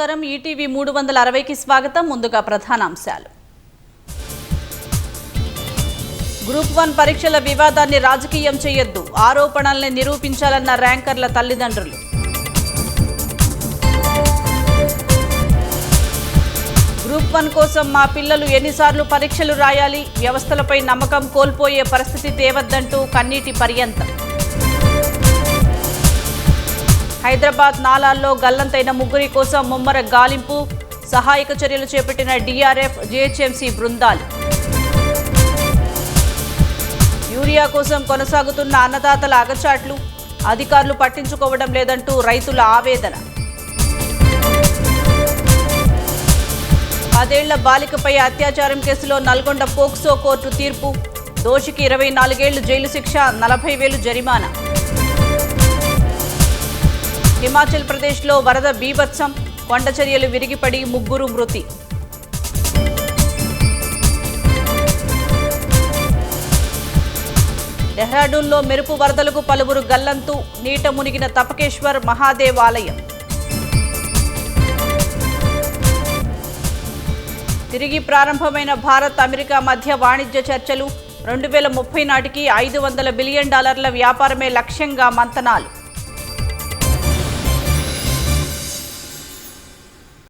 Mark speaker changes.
Speaker 1: నమస్కారం ఈటీవీ 360కి స్వాగతం ముందుగా ప్రధానాంశాలు గ్రూప్ 1 పరీక్షల వివాదాన్ని రాజకీయం చేయొద్దు ఆరోపణల్ని నిరూపించాలన్న ర్యాంకర్ల తల్లిదండ్రులు గ్రూప్ 1 కోసం మా పిల్లలు ఎన్నిసార్లు పరీక్షలు రాయాలి వ్యవస్థలపై నమ్మకం కోల్పోయే పరిస్థితి తేవద్దంటూ కన్నీటి పర్యంతం హైదరాబాద్ నాలాల్లో గల్లంతైన ముగ్గురి కోసం ముమ్మర గాలింపు సహాయక చర్యలు చేపట్టిన డీఆర్ఎఫ్ జీహెచ్ఎంసీ బృందాలు యూరియా కోసం కొనసాగుతున్న అన్నదాతల అగచాట్లు అధికారులు పట్టించుకోవడం లేదంటూ రైతుల ఆవేదన 10 ఏళ్ల బాలికపై అత్యాచారం కేసులో నల్గొండ పోక్సో కోర్టు తీర్పు దోషికి 24 ఏళ్లు జైలు శిక్ష 40,000 జరిమానా హిమాచల్ ప్రదేశ్లో వరద బీభత్సం కొండచర్యలు విరిగిపడి ముగ్గురు మృతి డెహ్రాడూన్లో మెరుపు వరదలకు పలువురు గల్లంతు నీట మునిగిన తపకేశ్వర్ మహాదేవ్ ఆలయం తిరిగి ప్రారంభమైన భారత్ అమెరికా మధ్య వాణిజ్య చర్చలు 2030 నాటికి $500 బిలియన్ వ్యాపారమే లక్ష్యంగా మంతనాలు